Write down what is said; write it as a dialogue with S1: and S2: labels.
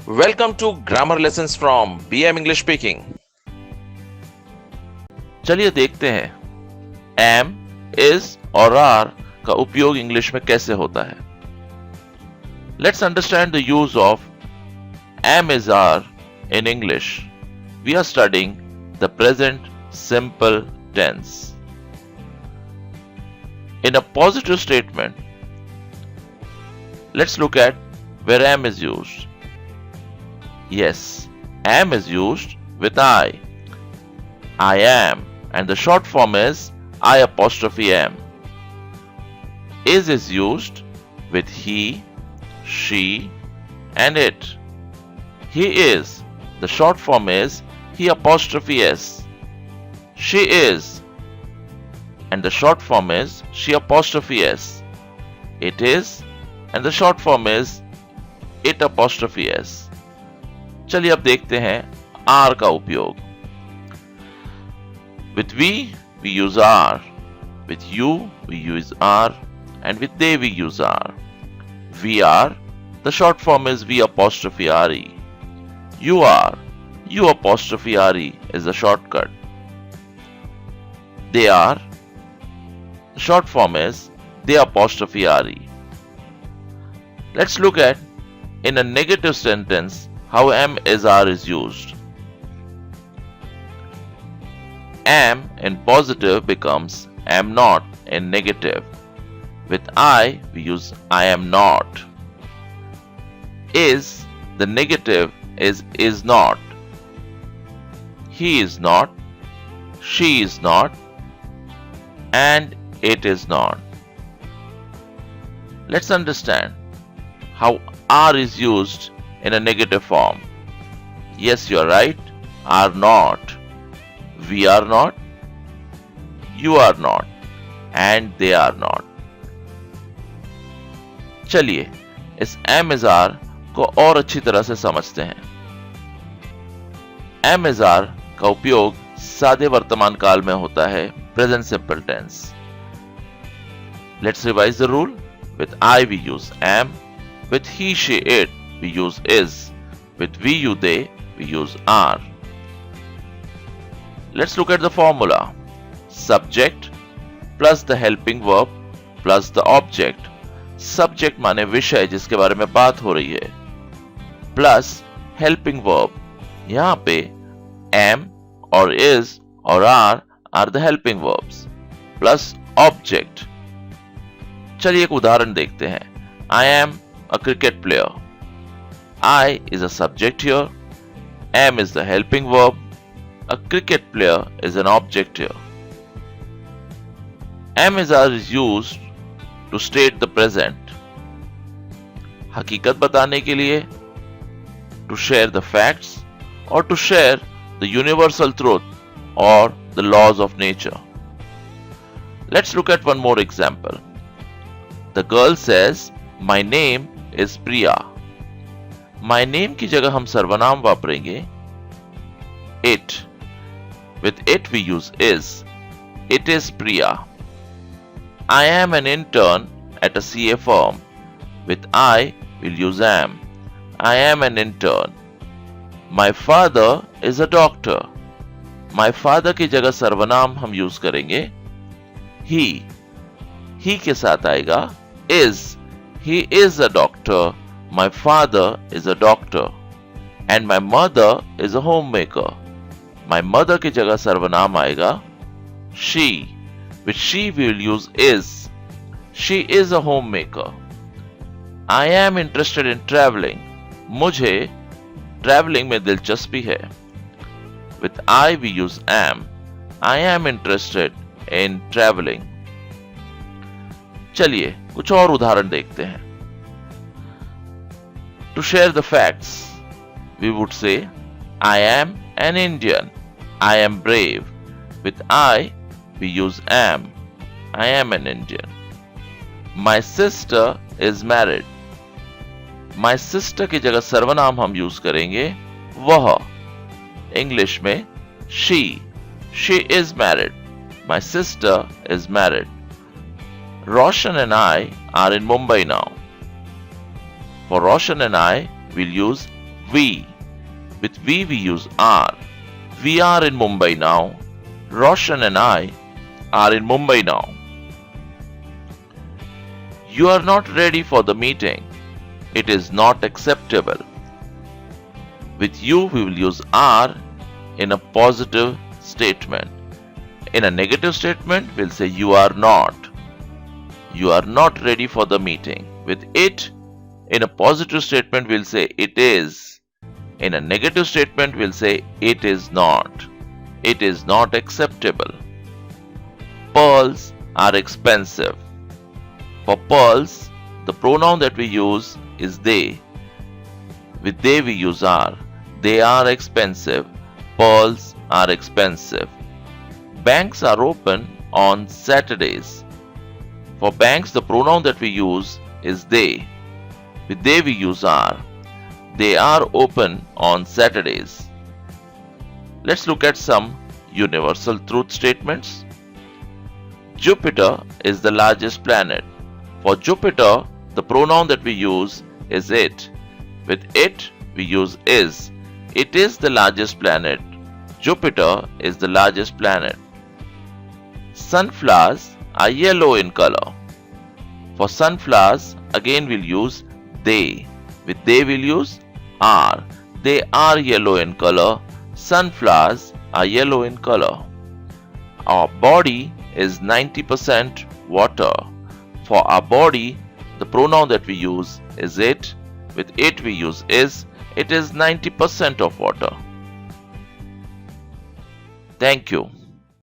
S1: Welcome to Grammar Lessons from BM English Speaking.
S2: चलिए देखते हैं am, is और are का उपयोग इंग्लिश में कैसे होता है. Let's understand the use of am, is, are in English. We are studying the present simple tense. In a positive statement, let's look at where am is used. Yes, am is used with I. I am, and the short form is I apostrophe am. Is used with he, she, and it. He is, the short form is he apostrophe s. She is, and the short form is she apostrophe s. It is, and the short form is it apostrophe s. चलिए अब देखते हैं are का उपयोग. With we use are. With you, we use are. And with they, we use are. We are, the short form is we apostrophe re. You are, you apostrophe re is the shortcut. They are, the short form is they apostrophe re. Let's look at, in a negative sentence, how am, is, are is used. Am in positive becomes am not in negative. With I, we use I am not. Is, the negative is not. He is not. She is not. And it is not. Let's understand how are is used in a negative form. Yes, you are right. Are not. We are not. You are not. And they are not. चलिए इस am, is, are को और अच्छी तरह से समझते हैं. am, is, are का उपयोग सादे वर्तमान काल में होता है present simple tense. Let's revise the rule. With I, we use am. With he, she, it, we use is. With we, you, they, we use are. Let's look at the formula. Subject plus the helping verb plus the object. Subject माने विषय जिसके बारे में बात हो रही है, plus helping verb. यहाँ पे am और is और are the helping verbs, plus object. चलिए एक उदाहरण देखते हैं. I am a cricket player. I is a subject here. Am is the helping verb. A cricket player is an object here. Am, is, are is used to state the present. हकीकत बताने के लिए, to share the facts, or to share the universal truth or the laws of nature. Let's look at one more example. The girl says, my name is Priya. My name की जगह हम सर्वनाम वापरेंगे it. With it we use is. It is Priya. I am an intern at a CA firm. With I we'll use am. I am an intern. My father is a doctor. My father की जगह सर्वनाम हम use करेंगे he. He के साथ आएगा is. He is a doctor. My father is a doctor. And my mother is a homemaker. My mother की जगह सर्वनाम आएगा she. With she we will use is. She is a homemaker. I am interested in traveling. मुझे traveling में दिलचस्पी है. With I we use am. I am interested in traveling. चलिए कुछ और उदाहरण देखते हैं. To share the facts, we would say, I am an Indian. I am brave. With I, we use am. I am an Indian. My sister is married. My sister की जगह सर्वनाम हम यूज करेंगे वह. इंग्लिश में she. She is married. My sister is married. Roshan and I are in Mumbai now. For Roshan and I, we'll use we. With we use are. We are in Mumbai now. Roshan and I are in Mumbai now. You are not ready for the meeting. It is not acceptable. With you we will use are in a positive statement. In a negative statement we'll say you are not. You are not ready for the meeting. With it, in a positive statement we'll say it is. In a negative statement we'll say it is not. It is not acceptable. Pearls are expensive. For pearls, the pronoun that we use is they. With they we use are. They are expensive. Pearls are expensive. Banks are open on Saturdays. For banks, the pronoun that we use is they. With they we use are. They are open on Saturdays. Let's look at some universal truth statements. Jupiter is the largest planet. For Jupiter, the pronoun that we use is it. With it, we use is. It is the largest planet. Jupiter is the largest planet. Sunflowers are yellow in color. For sunflowers, again we'll use they. With they we'll use are. They are yellow in color. Sunflowers are yellow in color. Our body is 90% water. For our body, the pronoun that we use is it. With it we use is. It is 90% of water. Thank you.